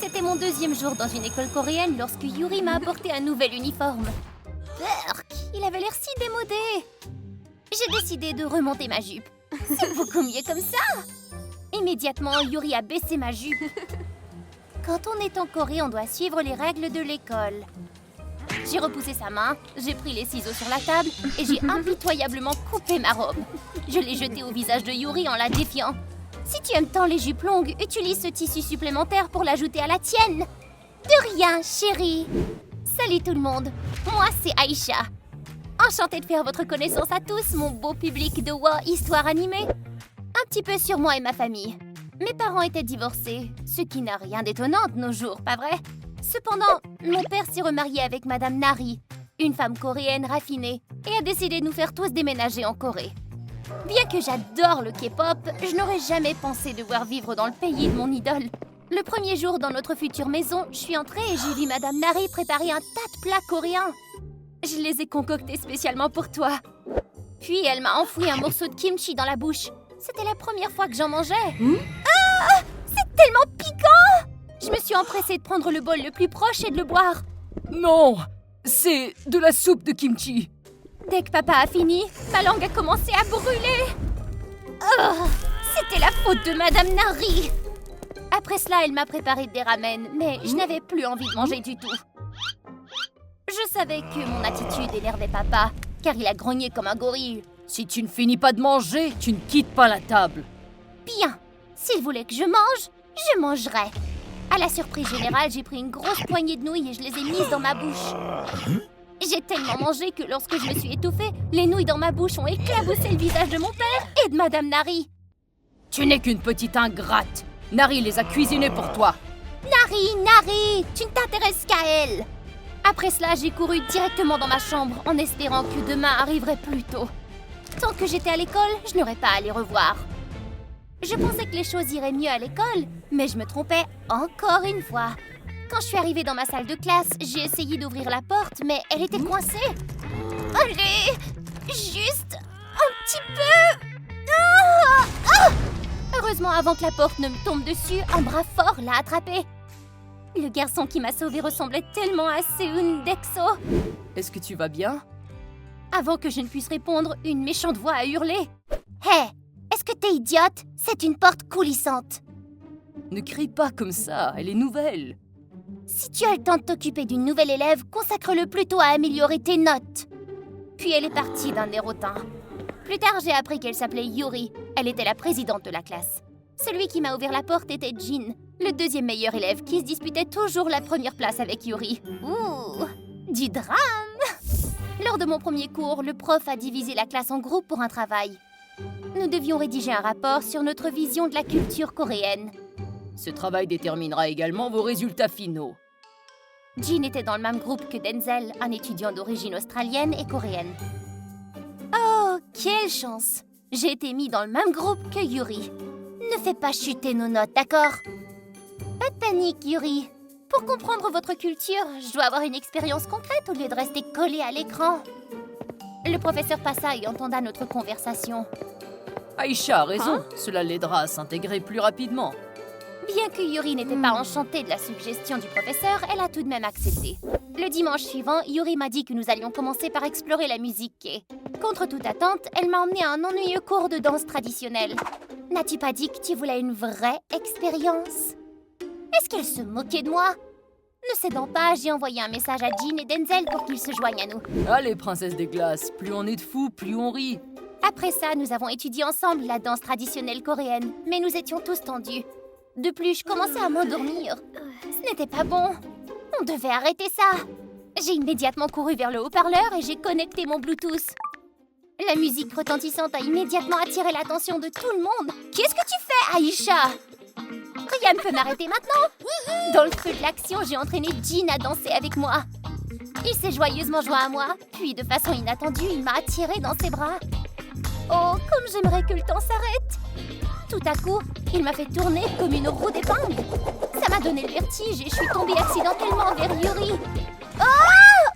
C'était mon deuxième jour dans une école coréenne lorsque Yuri m'a apporté un nouvel uniforme. Berk, il avait l'air si démodé. J'ai décidé de remonter ma jupe. C'est beaucoup mieux comme ça. Immédiatement, Yuri a baissé ma jupe. Quand on est en Corée, on doit suivre les règles de l'école. J'ai repoussé sa main, j'ai pris les ciseaux sur la table et j'ai impitoyablement coupé ma robe. Je l'ai jetée au visage de Yuri en la défiant. Si tu aimes tant les jupes longues, utilise ce tissu supplémentaire pour l'ajouter à la tienne. De rien, chérie. Salut tout le monde, moi c'est Aïcha. Enchantée de faire votre connaissance à tous, mon beau public de WOW Histoire Animée. Un petit peu sur moi et ma famille. Mes parents étaient divorcés, ce qui n'a rien d'étonnant de nos jours, pas vrai? Cependant, mon père s'est remarié avec Madame Nari, une femme coréenne raffinée, et a décidé de nous faire tous déménager en Corée. Bien que j'adore le K-pop, je n'aurais jamais pensé devoir vivre dans le pays de mon idole. Le premier jour dans notre future maison, je suis entrée et j'ai vu Madame Nari préparer un tas de plats coréens. Je les ai concoctés spécialement pour toi. Puis elle m'a enfoui un morceau de kimchi dans la bouche. C'était la première fois que j'en mangeais. Ah! C'est tellement piquant! Je me suis empressée de prendre le bol le plus proche et de le boire. Non, c'est de la soupe de kimchi. Dès que papa a fini, ma langue a commencé à brûler. Oh, c'était la faute de Madame Nari. Après cela, elle m'a préparé des ramen, mais je n'avais plus envie de manger du tout. Je savais que mon attitude énervait papa, car il a grogné comme un gorille. Si tu ne finis pas de manger, tu ne quittes pas la table. Bien, s'il voulait que je mangerai. À la surprise générale, j'ai pris une grosse poignée de nouilles et je les ai mises dans ma bouche. J'ai tellement mangé que lorsque je me suis étouffée, les nouilles dans ma bouche ont éclaboussé le visage de mon père et de Madame Nari. Tu n'es qu'une petite ingrate. Nari les a cuisinés pour toi. Nari, tu ne t'intéresses qu'à elle. Après cela, j'ai couru directement dans ma chambre en espérant que demain arriverait plus tôt. Tant que j'étais à l'école, je n'aurais pas à les revoir. Je pensais que les choses iraient mieux à l'école, mais je me trompais encore une fois. Quand je suis arrivée dans ma salle de classe, j'ai essayé d'ouvrir la porte, mais elle était coincée. Allez, juste un petit peu. Heureusement, avant que la porte ne me tombe dessus, un bras fort l'a attrapée. Le garçon qui m'a sauvée ressemblait tellement à Seun d'EXO. Est-ce que tu vas bien? Avant que je ne puisse répondre, une méchante voix a hurlé. Hé, est-ce que t'es idiote? C'est une porte coulissante. Ne crie pas comme ça, elle est nouvelle. Si tu as le temps de t'occuper d'une nouvelle élève, consacre-le plutôt à améliorer tes notes. Puis elle est partie d'un air hautain. Plus tard, j'ai appris qu'elle s'appelait Yuri. Elle était la présidente de la classe. Celui qui m'a ouvert la porte était Jin, le deuxième meilleur élève qui se disputait toujours la première place avec Yuri. Ouh, du drame! Lors de mon premier cours, le prof a divisé la classe en groupes pour un travail. Nous devions rédiger un rapport sur notre vision de la culture coréenne. Ce travail déterminera également vos résultats finaux. Jin était dans le même groupe que Denzel, un étudiant d'origine australienne et coréenne. Oh, quelle chance! J'ai été mis dans le même groupe que Yuri. Ne fais pas chuter nos notes, d'accord? Pas de panique, Yuri. Pour comprendre votre culture, je dois avoir une expérience concrète au lieu de rester collé à l'écran. Le professeur passa et entenda notre conversation. Aïcha a raison, cela l'aidera à s'intégrer plus rapidement. Bien que Yuri n'était pas enchantée de la suggestion du professeur, elle a tout de même accepté. Le dimanche suivant, Yuri m'a dit que nous allions commencer par explorer la musique K. Contre toute attente, elle m'a emmené à un ennuyeux cours de danse traditionnelle. N'as-tu pas dit que tu voulais une vraie expérience? Est-ce qu'elle se moquait de moi? Ne cédant pas, j'ai envoyé un message à Jin et Denzel pour qu'ils se joignent à nous. Allez, princesse des glaces, plus on est de fous, plus on rit. Après ça, nous avons étudié ensemble la danse traditionnelle coréenne, mais nous étions tous tendus. De plus, je commençais à m'endormir. Ce n'était pas bon. On devait arrêter ça. J'ai immédiatement couru vers le haut-parleur et j'ai connecté mon Bluetooth. La musique retentissante a immédiatement attiré l'attention de tout le monde. Qu'est-ce que tu fais, Aïcha? Rien ne peut m'arrêter maintenant. Dans le feu de l'action, j'ai entraîné Jin à danser avec moi. Il s'est joyeusement joint à moi, puis de façon inattendue, il m'a attiré dans ses bras. Oh, comme j'aimerais que le temps s'arrête! Tout à coup, il m'a fait tourner comme une roue d'épingle. Ça m'a donné le vertige et je suis tombée accidentellement vers Yuri. Oh!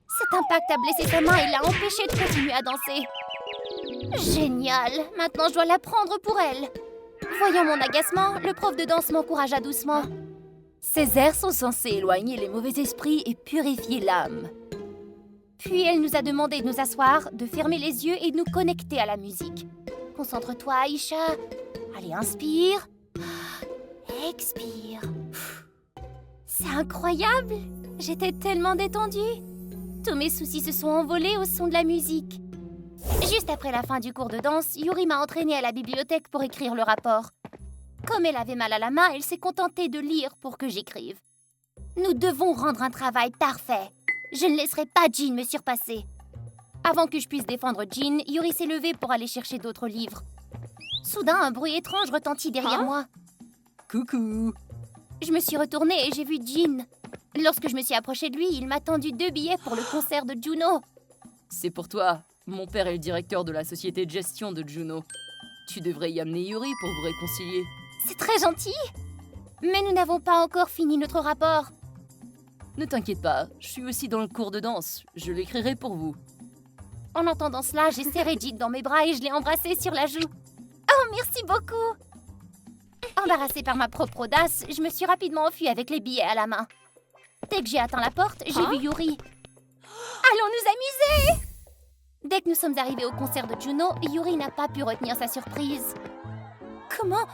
Cet impact a blessé sa main et l'a empêchée de continuer à danser. Génial! Maintenant, je dois la prendre pour elle. Voyant mon agacement, le prof de danse m'encouragea doucement. Ces airs sont censés éloigner les mauvais esprits et purifier l'âme. Puis elle nous a demandé de nous asseoir, de fermer les yeux et de nous connecter à la musique. Concentre-toi, Aïcha. Allez, inspire. Expire. C'est incroyable. J'étais tellement détendue. Tous mes soucis se sont envolés au son de la musique. Juste après la fin du cours de danse, Yuri m'a entraînée à la bibliothèque pour écrire le rapport. Comme elle avait mal à la main, elle s'est contentée de lire pour que j'écrive. Nous devons rendre un travail parfait. Je ne laisserai pas Jean me surpasser. Avant que je puisse défendre Jean, Yuri s'est levée pour aller chercher d'autres livres. Soudain, un bruit étrange retentit derrière moi. Coucou. Je me suis retournée et j'ai vu Jean. Lorsque je me suis approchée de lui, il m'a tendu 2 billets pour le concert de Juno. C'est pour toi. Mon père est le directeur de la société de gestion de Juno. Tu devrais y amener Yuri pour vous réconcilier. C'est très gentil. Mais nous n'avons pas encore fini notre rapport. Ne t'inquiète pas, je suis aussi dans le cours de danse. Je l'écrirai pour vous. En entendant cela, j'ai serré Jean dans mes bras et je l'ai embrassé sur la joue. Oh, merci beaucoup. Embarrassée par ma propre audace, je me suis rapidement enfuie avec les billets à la main. Dès que j'ai atteint la porte, j'ai vu Yuri. Allons nous amuser! Dès que nous sommes arrivés au concert de Juno, Yuri n'a pas pu retenir sa surprise. Comment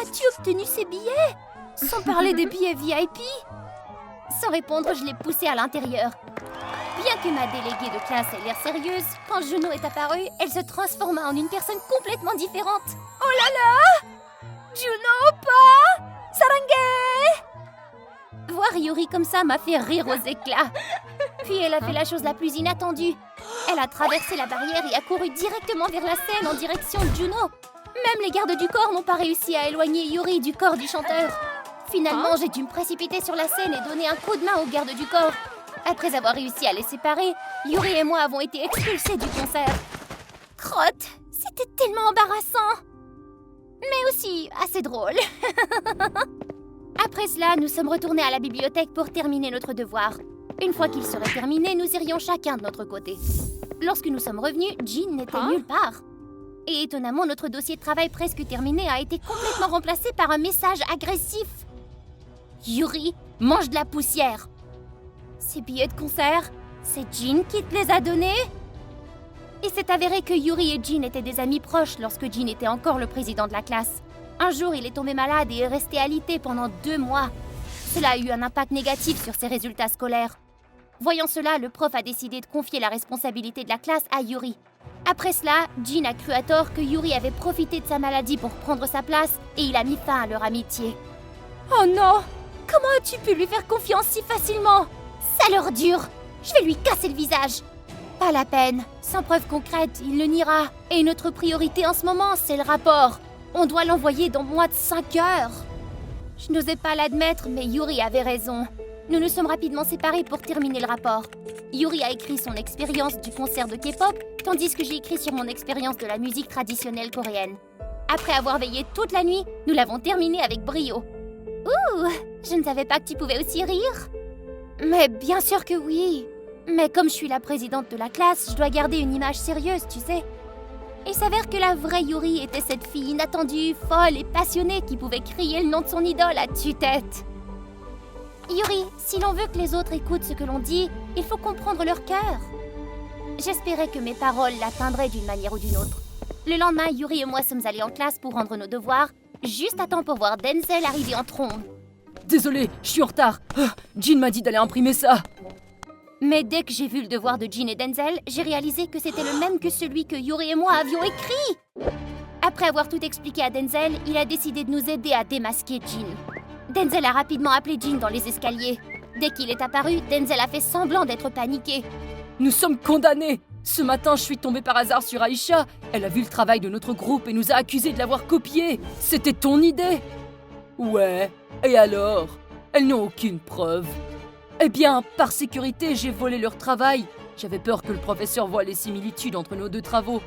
as-tu obtenu ces billets? Sans parler des billets VIP? Sans répondre, je l'ai poussée à l'intérieur. Bien que ma déléguée de classe ait l'air sérieuse, quand Juno est apparue, elle se transforma en une personne complètement différente. Oh là là! Juno, pas! Saranghe! Voir Yuri comme ça m'a fait rire aux éclats. Puis elle a fait la chose la plus inattendue. Elle a traversé la barrière et a couru directement vers la scène en direction de Juno. Même les gardes du corps n'ont pas réussi à éloigner Yuri du corps du chanteur. Finalement, j'ai dû me précipiter sur la scène et donner un coup de main aux gardes du corps. Après avoir réussi à les séparer, Yuri et moi avons été expulsés du concert. Crotte, c'était tellement embarrassant. Mais aussi assez drôle. Après cela, nous sommes retournés à la bibliothèque pour terminer notre devoir. Une fois qu'il serait terminé, nous irions chacun de notre côté. Lorsque nous sommes revenus, Jean n'était nulle part. Et étonnamment, notre dossier de travail presque terminé a été complètement remplacé par un message agressif. Yuri, mange de la poussière. Ces billets de concert, c'est Jean qui te les a donnés? Il s'est avéré que Yuri et Jean étaient des amis proches lorsque Jean était encore le président de la classe. Un jour, il est tombé malade et est resté alité pendant 2 mois. Cela a eu un impact négatif sur ses résultats scolaires. Voyant cela, le prof a décidé de confier la responsabilité de la classe à Yuri. Après cela, Jean a cru à tort que Yuri avait profité de sa maladie pour prendre sa place et il a mis fin à leur amitié. Oh non! Comment as-tu pu lui faire confiance si facilement? Sale ordure! Je vais lui casser le visage! Pas la peine. Sans preuve concrète, il le niera. Et notre priorité en ce moment, c'est le rapport. On doit l'envoyer dans moins de 5 heures. Je n'osais pas l'admettre, mais Yuri avait raison. Nous nous sommes rapidement séparés pour terminer le rapport. Yuri a écrit son expérience du concert de K-pop, tandis que j'ai écrit sur mon expérience de la musique traditionnelle coréenne. Après avoir veillé toute la nuit, nous l'avons terminé avec brio. Ouh, je ne savais pas que tu pouvais aussi rire. Mais bien sûr que oui. Mais comme je suis la présidente de la classe, je dois garder une image sérieuse, tu sais. Il s'avère que la vraie Yuri était cette fille inattendue, folle et passionnée qui pouvait crier le nom de son idole à tue-tête. Yuri, si l'on veut que les autres écoutent ce que l'on dit, il faut comprendre leur cœur. J'espérais que mes paroles l'atteindraient d'une manière ou d'une autre. Le lendemain, Yuri et moi sommes allés en classe pour rendre nos devoirs, juste à temps pour voir Denzel arriver en trombe. Désolé, je suis en retard. Jean m'a dit d'aller imprimer ça. Mais dès que j'ai vu le devoir de Jean et Denzel, j'ai réalisé que c'était le même que celui que Yuri et moi avions écrit. Après avoir tout expliqué à Denzel, il a décidé de nous aider à démasquer Jean. Denzel a rapidement appelé Jean dans les escaliers. Dès qu'il est apparu, Denzel a fait semblant d'être paniqué. Nous sommes condamnés. Ce matin, je suis tombée par hasard sur Aïcha. Elle a vu le travail de notre groupe et nous a accusés de l'avoir copié. C'était ton idée. Ouais, et alors? Elles n'ont aucune preuve. Eh bien, par sécurité, j'ai volé leur travail. J'avais peur que le professeur voie les similitudes entre nos 2 travaux.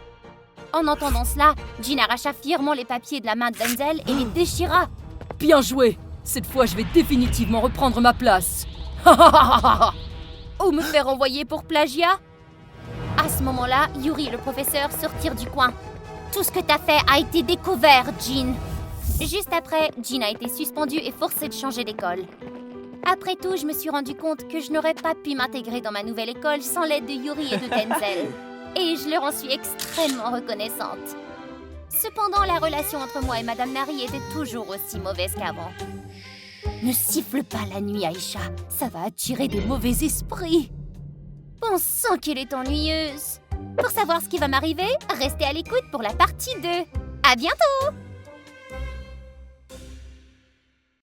En entendant cela, Jean arracha fièrement les papiers de la main de Denzel et les déchira. Bien joué! Cette fois, je vais définitivement reprendre ma place. Ou me faire envoyer pour plagiat? À ce moment-là, Yuri et le professeur sortirent du coin. Tout ce que t'as fait a été découvert, Jean. Juste après, Jean a été suspendue et forcée de changer d'école. Après tout, je me suis rendu compte que je n'aurais pas pu m'intégrer dans ma nouvelle école sans l'aide de Yuri et de Denzel. Et je leur en suis extrêmement reconnaissante. Cependant, la relation entre moi et Madame Nari était toujours aussi mauvaise qu'avant. Ne siffle pas la nuit, Aïcha. Ça va attirer des mauvais esprits. Bon sang qu'elle est ennuyeuse. Pour savoir ce qui va m'arriver, restez à l'écoute pour la partie 2. À bientôt!